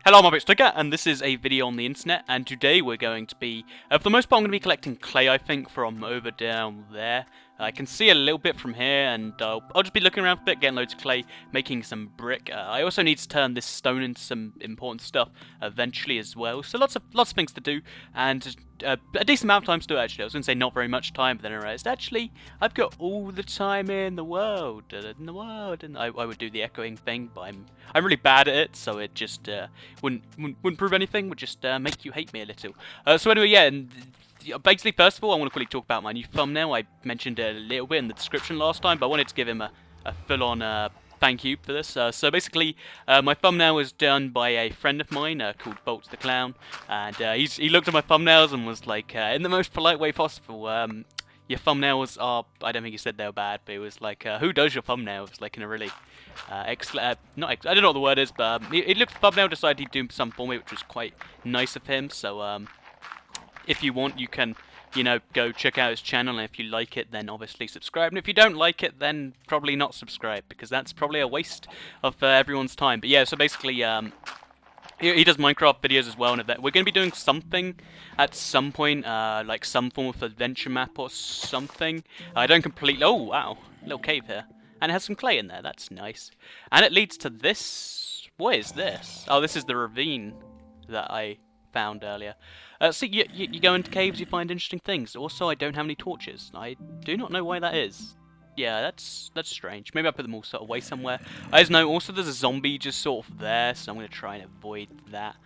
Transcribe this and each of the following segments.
Hello, I'm Sticker, and this is a video on the internet, and today we're going to be, for the most part, I'm going to be collecting clay, I think, from over down there. I can see a little bit from here, and I'll just be looking around for a bit, getting loads of clay, making some brick. I also need to turn this stone into some important stuff eventually as well, so lots of things to do, and a decent amount of time to do, actually. I was going to say not very much time, but then I realised, actually, I've got all the time in the world, and I would do the echoing thing, but I'm really bad at it, so it just wouldn't prove anything, would just make you hate me a little. So anyway, yeah, and basically, first of all, I want to quickly talk about my new thumbnail. I mentioned it a little bit in the description last time, but I wanted to give him a full-on thank you for this. So basically, my thumbnail was done by a friend of mine called Bolts the Clown, and he looked at my thumbnails and was like, in the most polite way possible, your thumbnails are, I don't think he said they were bad, but it was like, who does your thumbnails? Like in a really, I don't know what the word is, but he looked at the thumbnail, decided he'd do some for me, which was quite nice of him, so if you want, you can, go check out his channel, and if you like it, then obviously subscribe, and if you don't like it, then probably not subscribe, because that's probably a waste of everyone's time. But yeah, so basically, he does Minecraft videos as well, and we're going to be doing something at some point, like some form of adventure map or something. I don't completely... Oh, wow. Little cave here. And it has some clay in there. That's nice. And it leads to this... What is this? Oh, this is the ravine that I found earlier. So you go into caves, you find interesting things. Also, I don't have any torches. I do not know why that is. Yeah, that's strange. Maybe I put them all sort of away somewhere. I just know also there's a zombie just sort of there, so I'm going to try and avoid that.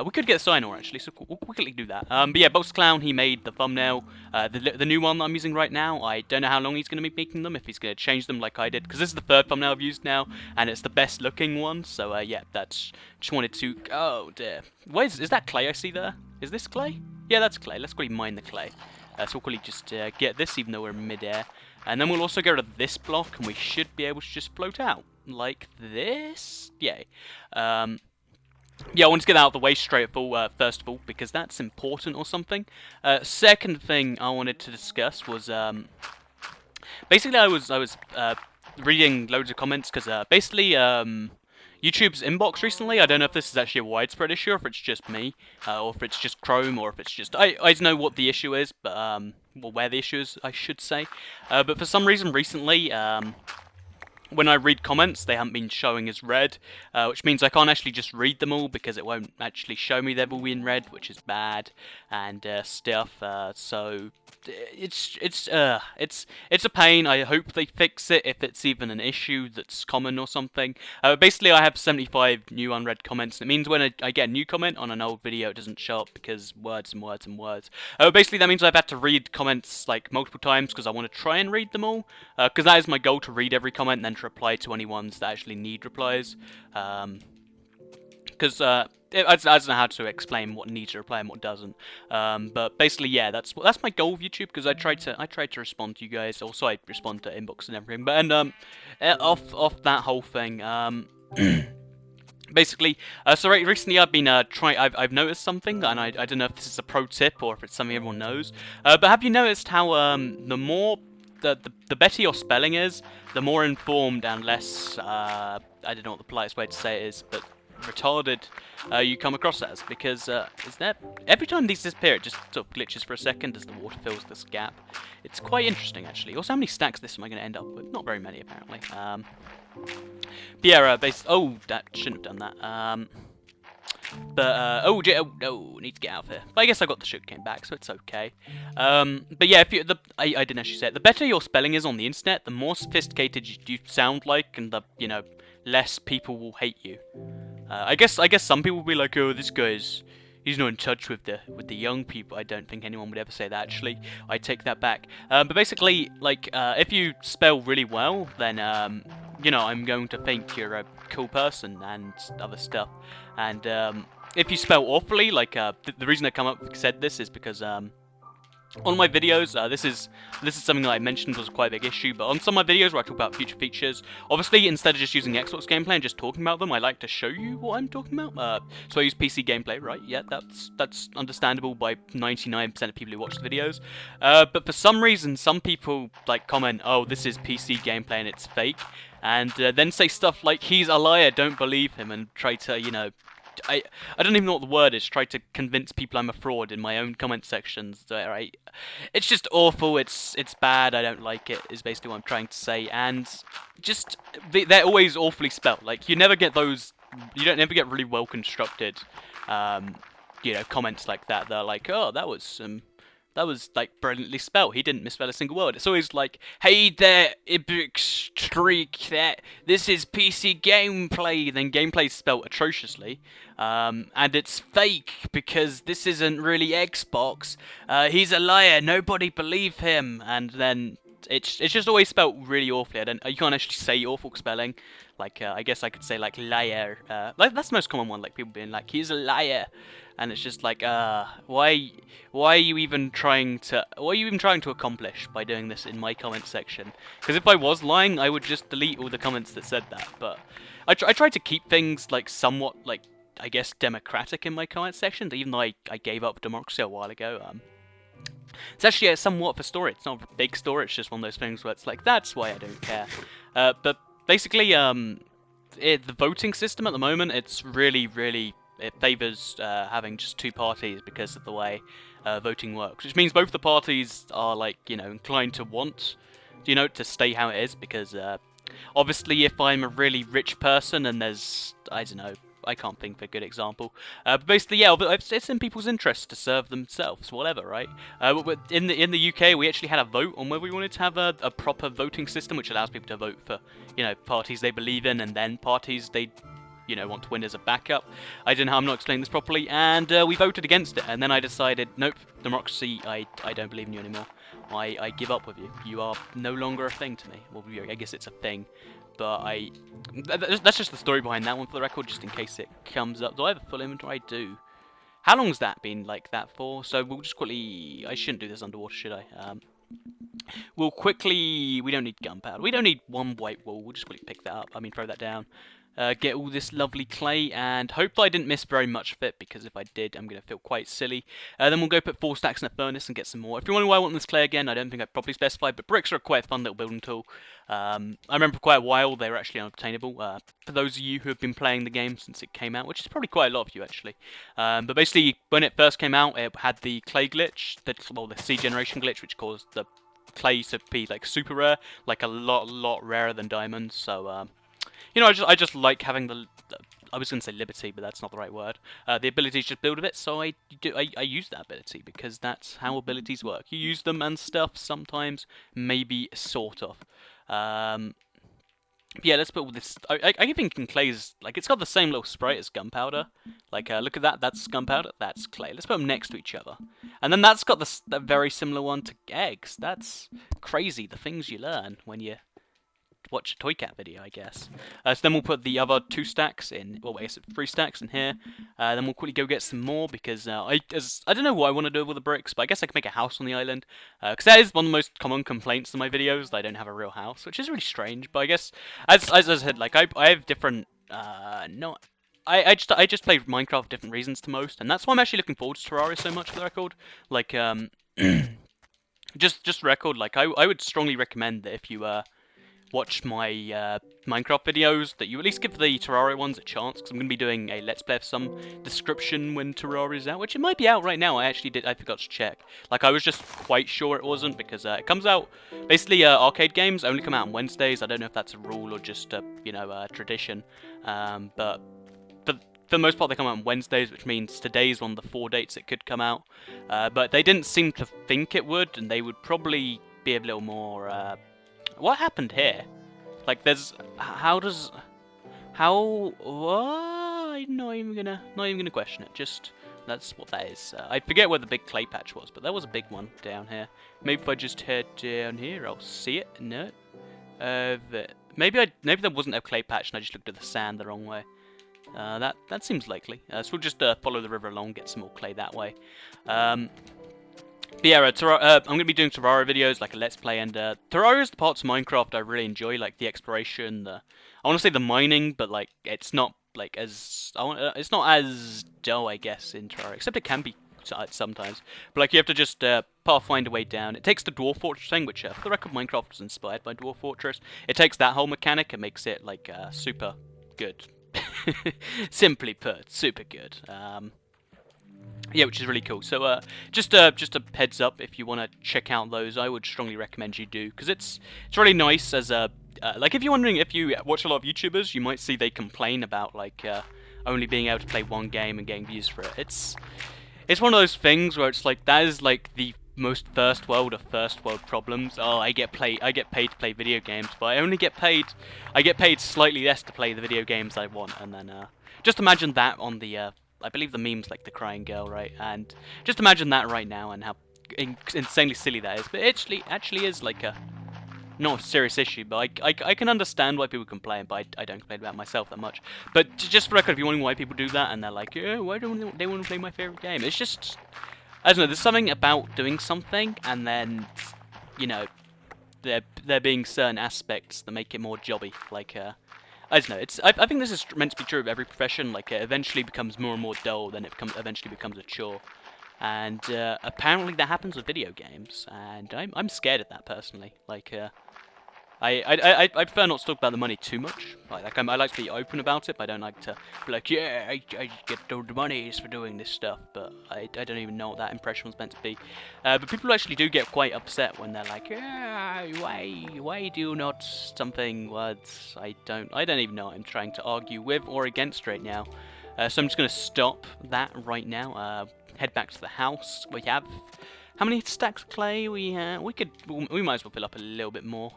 We could get a sign ore actually, so we'll quickly do that. But yeah, Bolts the Clown, he made the thumbnail. The new one that I'm using right now, I don't know how long he's going to be making them, if he's going to change them like I did, because this is the third thumbnail I've used now, and it's the best looking one, so yeah, just wanted to... Oh dear. Is that clay I see there? Is this clay? Yeah, that's clay. Let's quickly mine the clay. So we'll quickly just get this, even though we're in mid-air. And then we'll also get rid of this block, and we should be able to just float out. Like this? Yay. Yeah, I wanted to get that out of the way first of all, because that's important or something. Second thing I wanted to discuss was, basically I was reading loads of comments, because basically, YouTube's inbox recently, I don't know if this is actually a widespread issue, or if it's just me, or if it's just Chrome, or if it's just... I don't know what the issue is, but, well, where the issue is, I should say. But for some reason recently, when I read comments, they haven't been showing as read, which means I can't actually just read them all, because it won't actually show me they've all been read, which is bad, and stuff, so it's a pain. I hope they fix it, if it's even an issue that's common or something. Basically, I have 75 new unread comments, and it means when I get a new comment on an old video, it doesn't show up, because words and words and words. Basically, that means I've had to read comments, like, multiple times, because I want to try and read them all, because that is my goal, to read every comment, and then to reply to any ones that actually need replies, because I don't know how to explain what needs a reply and what doesn't. But basically, yeah, that's my goal with YouTube, because I try to respond to you guys. Also, I respond to inbox and everything. But off that whole thing, basically, so recently I've been I've noticed something, and I don't know if this is a pro tip or if it's something everyone knows. But have you noticed how the better your spelling is, the more informed and less, I don't know what the politest way to say it is, but retarded you come across as, because every time these disappear, it just sort of glitches for a second as the water fills this gap. It's quite interesting, actually. Also, how many stacks of this am I going to end up with? Not very many, apparently. But yeah, oh, that shouldn't have done that. Oh, need to get out of here. But I guess I got the sugarcane back, so it's okay. But yeah, I didn't actually say it. The better your spelling is on the internet, the more sophisticated you sound like, and the less people will hate you. I guess some people will be like, oh, this guy's he's not in touch with the young people. I don't think anyone would ever say that. Actually, I take that back. But basically, like, if you spell really well, then I'm going to think you're a cool person and other stuff. And if you spell awfully, like, the reason I said this is because on my videos, this is something that I mentioned was quite a big issue, but on some of my videos where I talk about future features, obviously instead of just using Xbox gameplay and just talking about them, I like to show you what I'm talking about. So I use PC gameplay, right? Yeah, that's understandable by 99% of people who watch the videos. But for some reason, some people like comment, "Oh, this is PC gameplay and it's fake," and then say stuff like, "He's a liar, don't believe him," and try to I don't even know what the word is. Try to convince people I'm a fraud in my own comment sections. Right? It's just awful. It's bad. I don't like it. Is basically what I'm trying to say. And just they're always awfully spelt. Like you never get those. You don't never get really well constructed. Comments like that. They're like, oh, that was like brilliantly spelt. He didn't misspell a single word. It's always like, hey there, Ibix Streak, this is PC gameplay. Then gameplay's spelt atrociously. And it's fake because this isn't really Xbox. He's a liar. Nobody believe him. And then it's just always spelt really awfully. You can't actually say awful spelling. Like I guess I could say like liar. Like that's the most common one. Like people being like, he's a liar. And it's just like, why are you even trying to accomplish by doing this in my comment section? Because if I was lying, I would just delete all the comments that said that. But I try to keep things like somewhat like I guess democratic in my comment section, even though I gave up democracy a while ago. It's actually somewhat of a story. It's not a big story. It's just one of those things where it's like that's why I don't care. But basically, the voting system at the moment, it's really it favours having just two parties because of the way voting works, which means both the parties are like inclined to want to stay how it is because obviously if I'm a really rich person and there's I don't know. I can't think of a good example. But basically, yeah, it's in people's interest to serve themselves, whatever, right? In the UK, we actually had a vote on whether we wanted to have a proper voting system, which allows people to vote for, parties they believe in, and then parties they, want to win as a backup. I'm not explaining this properly, and we voted against it. And then I decided, nope, democracy, I don't believe in you anymore. I give up with you. You are no longer a thing to me. Well, I guess it's a thing. But that's just the story behind that one for the record, just in case it comes up. Do I have a full inventory? I do. How long's that been like that for? So we'll just quickly... I shouldn't do this underwater, should I? We'll quickly... We don't need gunpowder. We don't need one white wool. We'll just quickly pick that up. Throw that down. Get all this lovely clay, and hope that I didn't miss very much of it, because if I did, I'm going to feel quite silly. Then we'll go put 4 stacks in a furnace and get some more. If you're wondering why I want this clay again, I don't think I properly specified, but bricks are quite a fun little building tool. I remember for quite a while they were actually unobtainable. For those of you who have been playing the game since it came out, which is probably quite a lot of you actually. But basically, when it first came out, it had the clay glitch, the seed generation glitch, which caused the clay to be like super rare, like a lot rarer than diamonds. So I just like having I was going to say liberty, but that's not the right word. The ability to just build a bit, so I use that ability, because that's how abilities work. You use them and stuff sometimes, maybe, sort of. Yeah, let's put all this... I think clay's... Like, it's got the same little sprite as gunpowder. Like, look at that, that's gunpowder, that's clay. Let's put them next to each other. And then that's got the very similar one to eggs. That's crazy, the things you learn when you... watch a Toy Cat video, I guess. So then we'll put the other 2 stacks in, well, I guess 3 stacks in here. Then we'll quickly go get some more, because I don't know what I want to do with the bricks, but I guess I can make a house on the island. Because that is one of the most common complaints in my videos, that I don't have a real house, which is really strange. But I guess, as I said, like, I have different, I just play Minecraft for different reasons to most, and that's why I'm actually looking forward to Terraria so much, for the record. Like, just record, like, I would strongly recommend that if you, watch my Minecraft videos, that you at least give the Terraria ones a chance, because I'm going to be doing a Let's Play of some description when Terraria's out, which it might be out right now. I forgot to check. Like, I was just quite sure it wasn't, because it comes out, basically, arcade games only come out on Wednesdays. I don't know if that's a rule or just, a tradition, but for the most part they come out on Wednesdays, which means today's one of the 4 dates it could come out, but they didn't seem to think it would, and they would probably be a little more, what happened here? Like, there's... what? I'm not even gonna question it. Just, that's what that is. I forget where the big clay patch was, but there was a big one down here. Maybe if I just head down here, I'll see it. No. Maybe there wasn't a clay patch and I just looked at the sand the wrong way. That seems likely. So we'll just follow the river along, get some more clay that way. But yeah, I'm going to be doing Terraria videos, like a Let's Play, and Terraria is the parts of Minecraft I really enjoy, like the exploration, I want to say the mining, but like it's not like it's not as dull, I guess, in Terraria, except it can be sometimes. But like you have to just find a way down. It takes the Dwarf Fortress thing, which for the record, Minecraft was inspired by Dwarf Fortress. It takes that whole mechanic and makes it like super good. Simply put, super good. Yeah, which is really cool. So, just a heads up, if you want to check out those, I would strongly recommend you do, because it's really nice as a like, if you're wondering, if you watch a lot of YouTubers, you might see they complain about like only being able to play one game and getting views for it. It's one of those things where it's like, that is like the most first world of first world problems. Oh, I get paid to play video games, but I get paid slightly less to play the video games I want. And then just imagine that on the I believe the meme's like the crying girl, right? And just imagine that right now, and how insanely silly that is. But it actually is like a not a serious issue, but I can understand why people complain, but I don't complain about myself that much. But just for record, if you're wondering why people do that, and they're like, yeah, why don't they want to play my favourite game? It's just, I don't know, there's something about doing something, and then, you know, there being certain aspects that make it more jobby. Like, I don't know, I think this is meant to be true of every profession. Like, it eventually becomes more and more dull, then it eventually becomes a chore. And apparently that happens with video games, and I'm scared of that personally. Like, I prefer not to talk about the money too much. I like to be open about it, but I don't like to be like, yeah, I get the monies for doing this stuff. But I don't even know what that impression was meant to be. But people actually do get quite upset when they're like, yeah, why do you not something words? I don't even know what I'm trying to argue with or against right now. So I'm just gonna stop that right now. Head back to the house. We have. How many stacks of clay we might as well fill up a little bit more.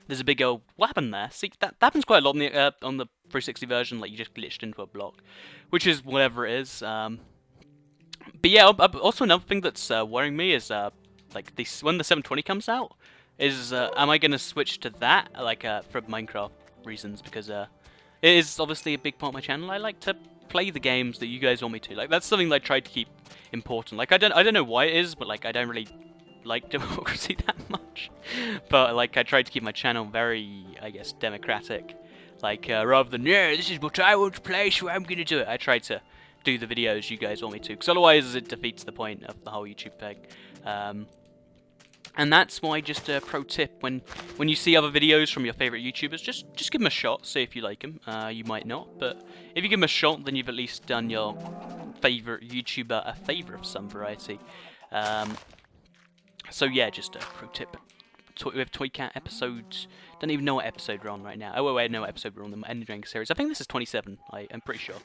There's a big old, what happened there? See, that happens quite a lot on the 360 version. Like, you just glitched into a block, which is whatever it is. But yeah, also another thing that's worrying me is like this, when the 720 comes out, is am I gonna switch to that, like for Minecraft reasons, because it is obviously a big part of my channel. I like to play the games that you guys want me to. Like, that's something that I try to keep important. Like, I don't know why it is, but like, I don't really like democracy that much. But like, I try to keep my channel very, I guess, democratic. Like, rather than, yeah, this is what I want to play, so I'm gonna do it. I try to do the videos you guys want me to, because otherwise it defeats the point of the whole YouTube thing. And that's why, just a pro tip, when you see other videos from your favourite YouTubers, just give them a shot, see if you like them. You might not, but if you give them a shot, then you've at least done your favourite YouTuber a favour of some variety. So yeah, just a pro tip. With Toy Cat episodes, don't even know what episode we're on right now. Oh wait, I know what episode we're on, the Energy Drink series. I think this is 27, I'm pretty sure.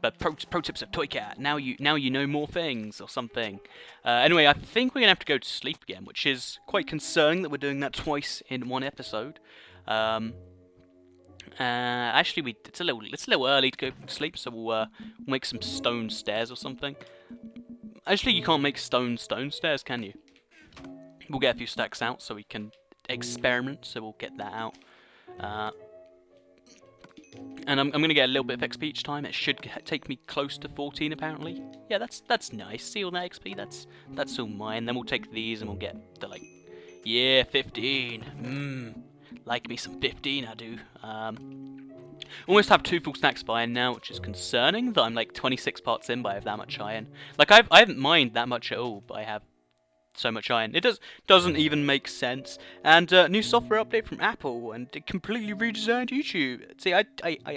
But pro tips of Toy Cat. Now you know more things or something. Anyway, I think we're gonna have to go to sleep again, which is quite concerning that we're doing that twice in one episode. Actually, it's a little early to go to sleep, so we'll make some stone stairs or something. Actually, you can't make stone stairs, can you? We'll get a few stacks out so we can experiment. So we'll get that out. And I'm going to get a little bit of XP each time. It should take me close to 14, apparently. Yeah, that's nice. See all that XP? That's all mine. Then we'll take these and we'll get the, like, yeah, 15. Like me some 15, I do. Almost have 2 full stacks of iron now, which is concerning. That I'm like 26 parts in, but I have that much iron. Like, I haven't mined that much at all, but I have so much iron. It doesn't even make sense. And new software update from Apple, and it completely redesigned YouTube. See, I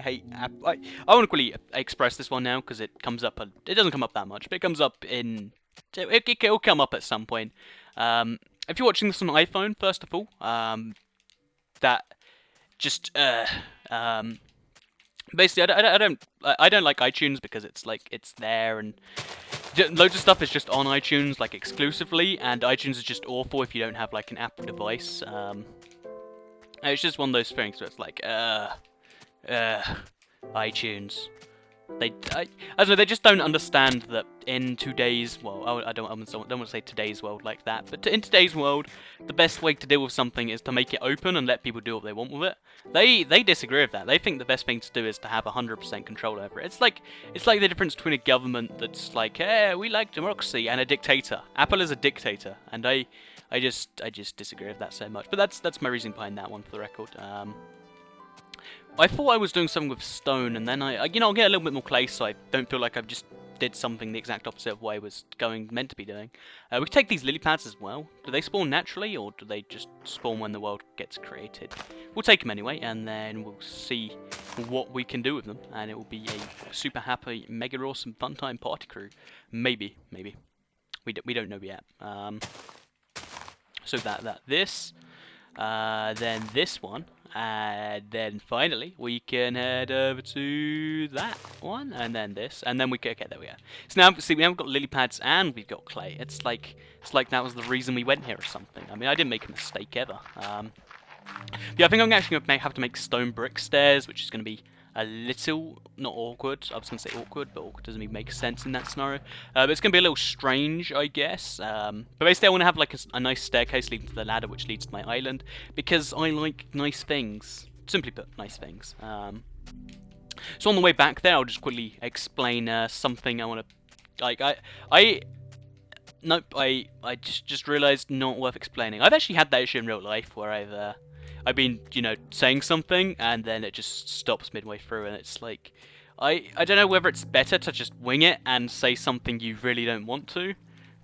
hate Apple. I want to quickly express this one now, because it comes up. It doesn't come up that much, but it comes up in. It'll come up at some point. If you're watching this on an iPhone, first of all, that just basically, I don't like iTunes, because it's like, it's there, and loads of stuff is just on iTunes, like, exclusively, and iTunes is just awful if you don't have like an Apple device. It's just one of those things where it's like, iTunes. I don't know, they just don't understand that in today's, well, I don't want to say today's world like that, but in today's world, the best way to deal with something is to make it open and let people do what they want with it. They disagree with that. They think the best thing to do is to have 100% control over it. It's like the difference between a government that's like, hey, we like democracy, and a dictator. Apple is a dictator, and I just disagree with that so much. But that's my reasoning behind that one, for the record. I thought I was doing something with stone, and then I'll get a little bit more clay, so I don't feel like I've just did something the exact opposite of what I was meant to be doing. We can take these lily pads as well. Do they spawn naturally, or do they just spawn when the world gets created? We'll take them anyway, and then we'll see what we can do with them, and it will be a super happy, mega awesome, fun time party crew. Maybe. We don't know yet. So this, then this one. And then finally, we can head over to that one, and then this, and then we can, okay, there we go. So now, see, we haven't got lily pads and we've got clay. It's like that was the reason we went here or something. I mean, I didn't make a mistake ever. Yeah, I think I'm actually going to have to make stone brick stairs, which is going to be a little, not awkward. I was going to say awkward, but awkward doesn't even make sense in that scenario. But it's going to be a little strange, I guess. But basically, I want to have like a nice staircase leading to the ladder, which leads to my island, because I like nice things. Simply put, nice things. So on the way back there, I'll just quickly explain something I want to, like, nope, I just realised not worth explaining. I've actually had that issue in real life where I've been, you know, saying something and then it just stops midway through, and it's like, I don't know whether it's better to just wing it and say something you really don't want to,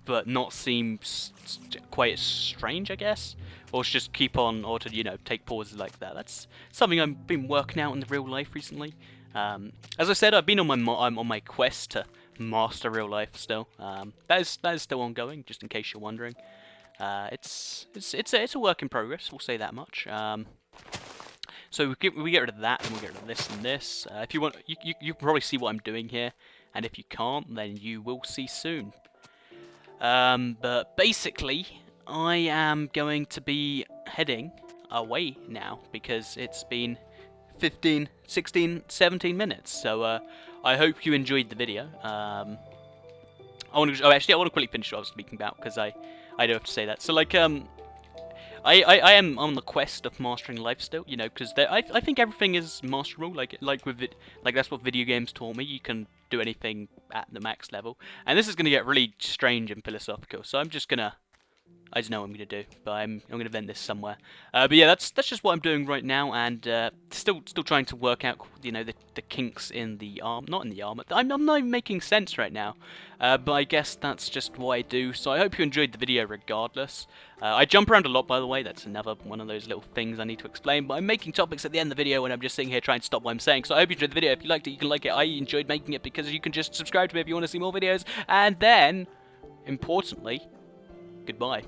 but not seem quite as strange, I guess, or just keep on, or to, you know, take pauses like that. That's something I've been working out in the real life recently. As I said, I've been I'm on my quest to master real life still. That is still ongoing, just in case you're wondering. It's a work in progress. We'll say that much. So we get rid of that, and we get rid of this and this. If you want, you can probably see what I'm doing here, and if you can't, then you will see soon. But basically, I am going to be heading away now because it's been 15, 16, 17 minutes. So I hope you enjoyed the video. I want to quickly finish what I was speaking about because I do have to say that. So like I am on the quest of mastering life still, you know, because I think everything is masterable. Like with it, like that's what video games taught me. You can do anything at the max level, and this is gonna get really strange and philosophical. So I'm just gonna, I don't know what I'm gonna do, but I'm gonna vent this somewhere. But yeah, that's just what I'm doing right now, and still trying to work out, you know, the kinks in the arm, not in the armor. I'm not making sense right now, but I guess that's just what I do. So I hope you enjoyed the video regardless. I jump around a lot, by the way. That's another one of those little things I need to explain. But I'm making topics at the end of the video, and I'm just sitting here trying to stop what I'm saying. So I hope you enjoyed the video. If you liked it, you can like it. I enjoyed making it because you can just subscribe to me if you want to see more videos. And then, importantly, goodbye.